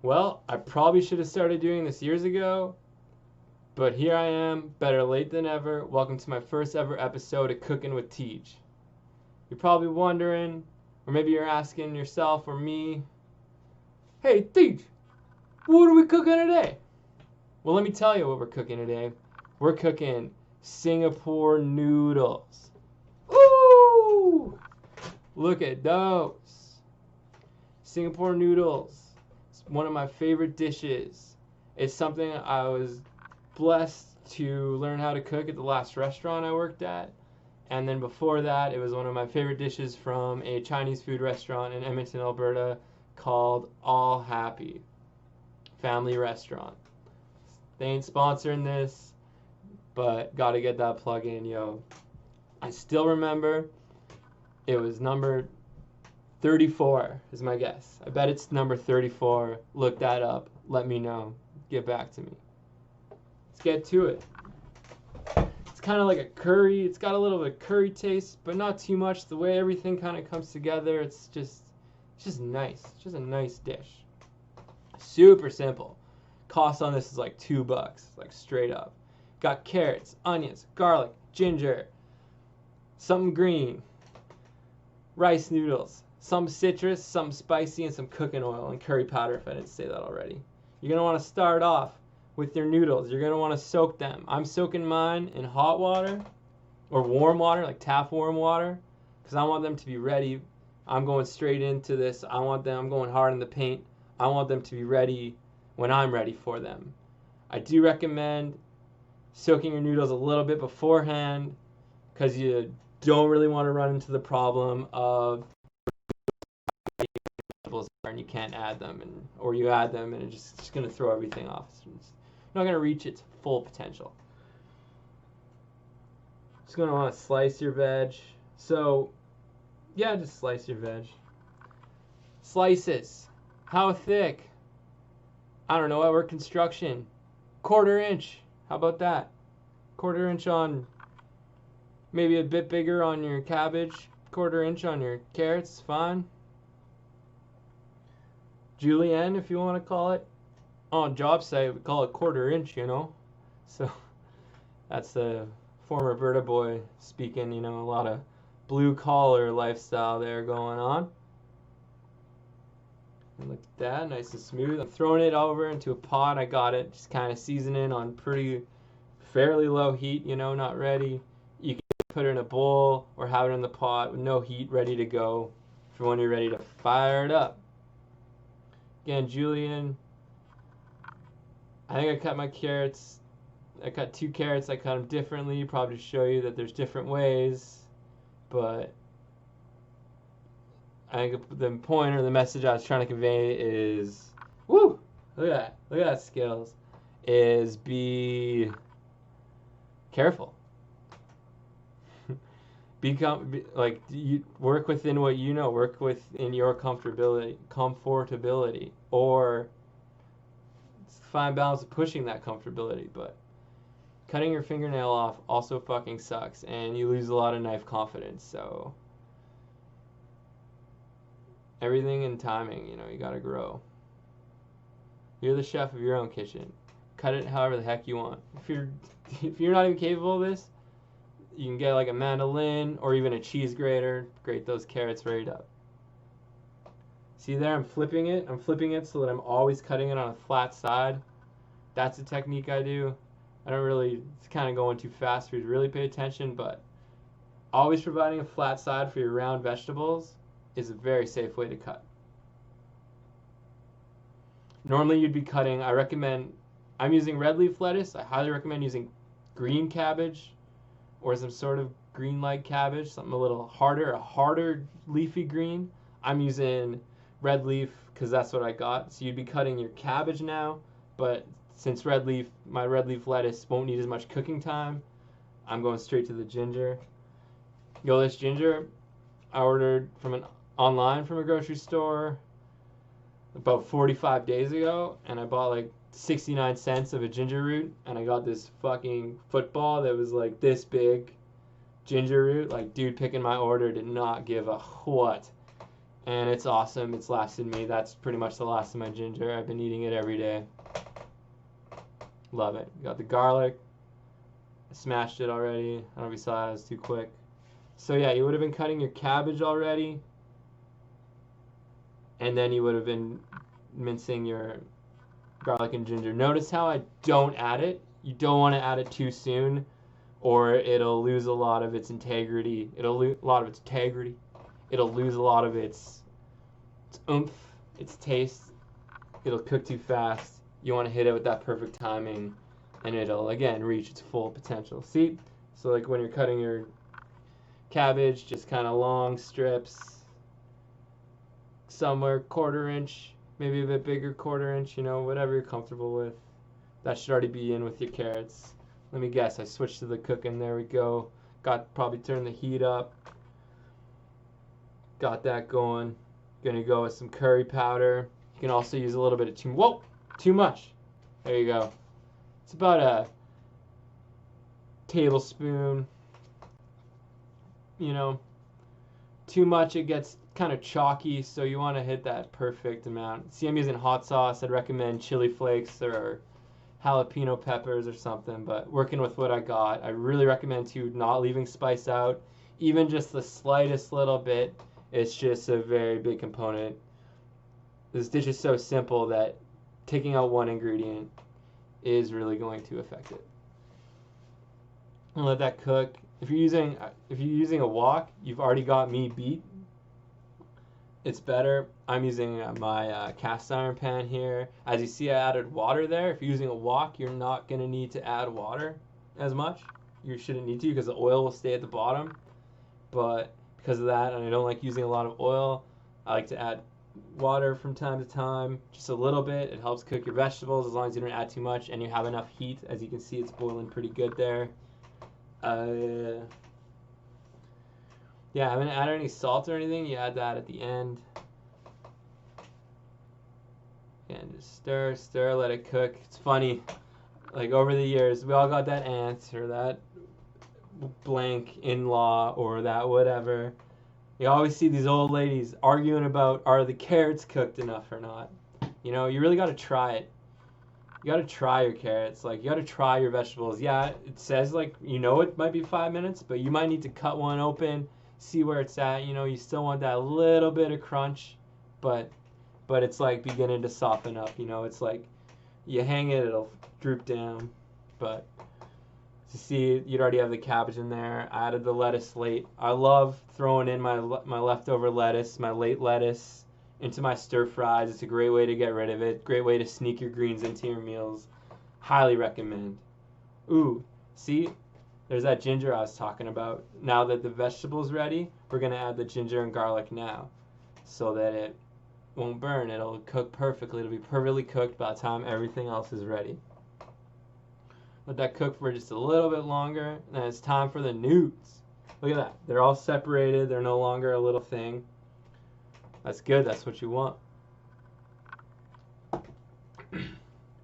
Well, I probably should have started doing this years ago, but here I am, better late than ever. Welcome to my first ever episode of Cooking with Teej. You're probably wondering, or maybe you're asking yourself or me, hey Teej, what are we cooking today? Well, let me tell you what we're cooking today. We're cooking Singapore noodles. Ooh! Look at those. Singapore noodles. It's one of my favorite dishes. It's something I was blessed to learn how to cook at the last restaurant I worked at. And then before that, it was one of my favorite dishes from a Chinese food restaurant in Edmonton, Alberta called All Happy Family Restaurant. They ain't sponsoring this, but gotta get that plug in, yo. I still remember it was number 34 is my guess. I bet it's number 34. Look that up. Let me know. Get back to me. Let's get to it. It's kind of like a curry. It's got a little bit of curry taste, but not too much. The way everything kind of comes together, it's just nice. It's just a nice dish. Super simple. Cost on this is like $2, like straight up. Got carrots, onions, garlic, ginger, something green, rice noodles, some citrus, some spicy, and some cooking oil and curry powder if I didn't say that already. You're going to want to start off with your noodles. You're going to want to soak them. I'm soaking mine in hot water or warm water, like tap warm water, because I want them to be ready. I'm going straight into this. I'm going hard in the paint. I want them to be ready when I'm ready for them. I do recommend soaking your noodles a little bit beforehand because you don't really want to run into the problem of vegetables and you can't add them, or you add them and it's just going to throw everything off. It's not going to reach its full potential. Just going to want to slice your veg. So, yeah, just slice your veg. Slices. How thick? I don't know. I work construction. 1/4 inch. How about that? 1/4 inch on, maybe a bit bigger on your cabbage. 1/4 inch on your carrots. Fine. Julienne, if you want to call it. On job site, we call it 1/4 inch, you know. So that's the former Verta boy speaking, you know, a lot of blue collar lifestyle there going on. And look at that, nice and smooth. I'm throwing it over into a pot. I got it, just kind of seasoning on fairly low heat, you know, not ready. You can put it in a bowl or have it in the pot with no heat, ready to go for when you're ready to fire it up. Again, Julian, I think I cut my carrots. I cut 2 carrots. I cut them differently, probably to show you that there's different ways, but I think the point or the message I was trying to convey is, woo, look at that skills, is be careful. Work within what you know, work within your comfortability, or find balance of pushing that comfortability. But cutting your fingernail off also fucking sucks, and you lose a lot of knife confidence. So everything in timing, you know, you gotta grow. You're the chef of your own kitchen. Cut it however the heck you want. If you're not even capable of this, you can get like a mandolin or even a cheese grater. Grate those carrots right up. See there, I'm flipping it. I'm flipping it so that I'm always cutting it on a flat side. That's the technique I do. I don't really, it's kind of going too fast for you to really pay attention, but always providing a flat side for your round vegetables is a very safe way to cut. Normally you'd be cutting, I'm using red leaf lettuce. I highly recommend using green cabbage or some sort of green-like cabbage, something a little harder, a harder leafy green. I'm using red leaf because that's what I got. So you'd be cutting your cabbage now, but since my red leaf lettuce won't need as much cooking time, I'm going straight to the ginger. Yo, this ginger I ordered online from a grocery store about 45 days ago, and I bought like 69 cents of a ginger root, and I got this fucking football that was like this big ginger root. Like, dude picking my order did not give a what. and it's awesome. It's lasted me. That's pretty much the last of my ginger. I've been eating it every day. Love it. Got the garlic. I smashed it already. I don't know if you saw that. It was too quick. So yeah, you would have been cutting your cabbage already, and then you would have been mincing your garlic and ginger. Notice how I don't add it. You don't want to add it too soon, or it'll lose a lot of its integrity. It'll lose a lot of its integrity. It'll lose a lot of its oomph, its taste. It'll cook too fast. You want to hit it with that perfect timing, and it'll again reach its full potential. See? So like when you're cutting your cabbage, just kind of long strips, somewhere 1/4 inch, maybe a bit bigger 1/4 inch, you know, whatever you're comfortable with. That should already be in with your carrots. Let me guess, I switched to the cooking. There we go. Probably turned the heat up. Got that going. Gonna go with some curry powder. You can also use a little bit of too much. There you go. It's about a tablespoon. You know, too much, it gets kind of chalky, so you want to hit that perfect amount. See, I'm using hot sauce. I'd recommend chili flakes or jalapeno peppers or something, but working with what I got. I really recommend too not leaving spice out, even just the slightest little bit. It's just a very big component. This dish is so simple that taking out one ingredient is really going to affect it. And let that cook. If you're using a wok, you've already got meat beat. It's better. I'm using my cast iron pan here. As you see, I added water there. If you're using a wok, you're not going to need to add water as much. You shouldn't need to because the oil will stay at the bottom. But because of that, and I don't like using a lot of oil, I like to add water from time to time, just a little bit. It helps cook your vegetables as long as you don't add too much and you have enough heat. As you can see, it's boiling pretty good there. Yeah, I haven't added any salt or anything. You add that at the end. And just stir, let it cook. It's funny, like over the years, we all got that aunt or that blank in-law or that whatever. You always see these old ladies arguing about, are the carrots cooked enough or not? You know, you really got to try it. You got to try your carrots. Like, you got to try your vegetables. Yeah, it says, like, you know, it might be 5 minutes, but you might need to cut one open, see where it's at. You know, you still want that little bit of crunch, but it's, like, beginning to soften up. You know, it's like you hang it, it'll droop down. But to see, you'd already have the cabbage in there. I added the lettuce late. I love throwing in my leftover lettuce, my late lettuce, into my stir fries. It's a great way to get rid of it. Great way to sneak your greens into your meals. Highly recommend. Ooh, see? There's that ginger I was talking about. Now that the vegetable's ready, we're going to add the ginger and garlic now so that it won't burn. It'll cook perfectly. It'll be perfectly cooked by the time everything else is ready. Let that cook for just a little bit longer, and it's time for the noodles. Look at that. They're all separated. They're no longer a little thing. That's good. That's what you want.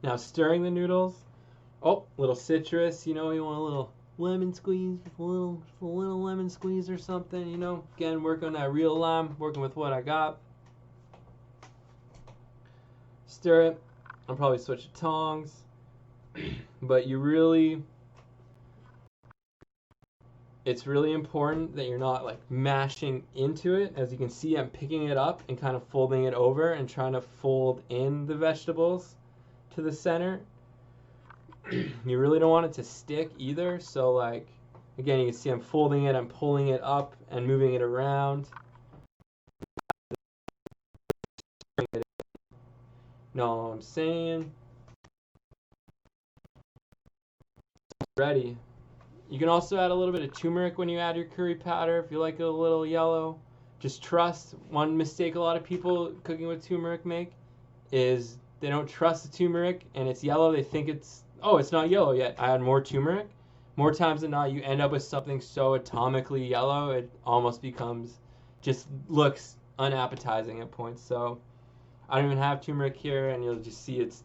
Now stirring the noodles. Oh, little citrus. You know, you want a little lemon squeeze, a little lemon squeeze or something. You know, again, working on that real lime. Working with what I got. Stir it. I'll probably switch to tongs. But it's really important that you're not like mashing into it. As you can see, I'm picking it up and kind of folding it over and trying to fold in the vegetables to the center. You really don't want it to stick either. So like, again, you can see I'm folding it, I'm pulling it up and moving it around. Know what I'm saying? Ready. You can also add a little bit of turmeric when you add your curry powder if you like it a little yellow. Just trust. One mistake a lot of people cooking with turmeric make is they don't trust the turmeric and it's yellow. They think it's not yellow yet. I add more turmeric. More times than not, you end up with something so atomically yellow it almost just looks unappetizing at points. So I don't even have turmeric here, and you'll just see it's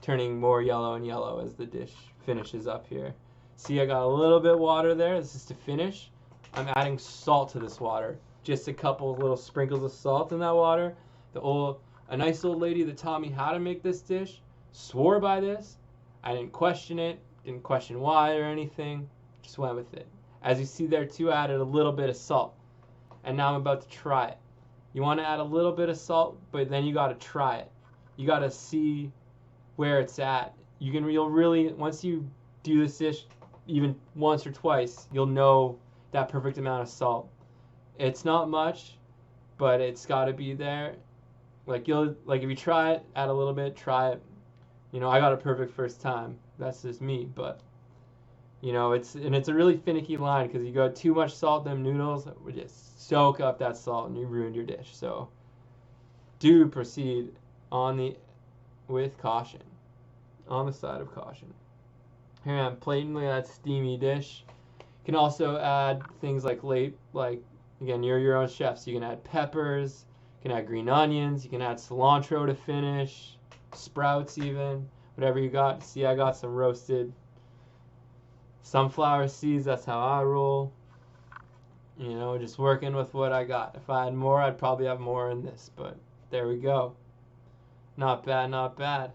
turning more yellow and yellow as the dish finishes up here. See, I got a little bit water there. This is to finish. I'm adding salt to this water. just a couple little sprinkles of salt in that water. A nice old lady that taught me how to make this dish swore by this. I didn't question it, didn't question why or anything, just went with it. As you see there too, I added a little bit of salt. And now I'm about to try it. You want to add a little bit of salt, but then you got to try it. You got to see where it's at. You'll really, once you do this dish even once or twice, you'll know that perfect amount of salt. It's not much, but it's got to be there. If you try it, add a little bit, try it. I got it perfect first time. That's just me, but it's a really finicky line because you go too much salt, them noodles would just soak up that salt and you ruined your dish. So do proceed with caution, on the side of caution. Here I'm plating that steamy dish. You can also add things again, you're your own chef, so you can add peppers, you can add green onions, you can add cilantro to finish, sprouts even, whatever you got. See, I got some roasted sunflower seeds, that's how I roll. Just working with what I got. If I had more, I'd probably have more in this, but there we go. Not bad, not bad.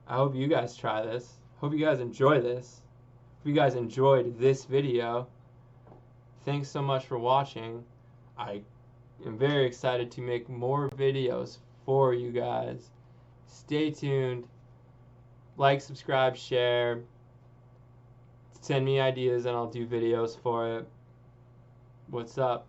I hope you guys try this. Hope you guys enjoy this. If you guys enjoyed this video, thanks so much for watching. I am very excited to make more videos for you guys. Stay tuned. Like, subscribe, share. Send me ideas and I'll do videos for it. What's up?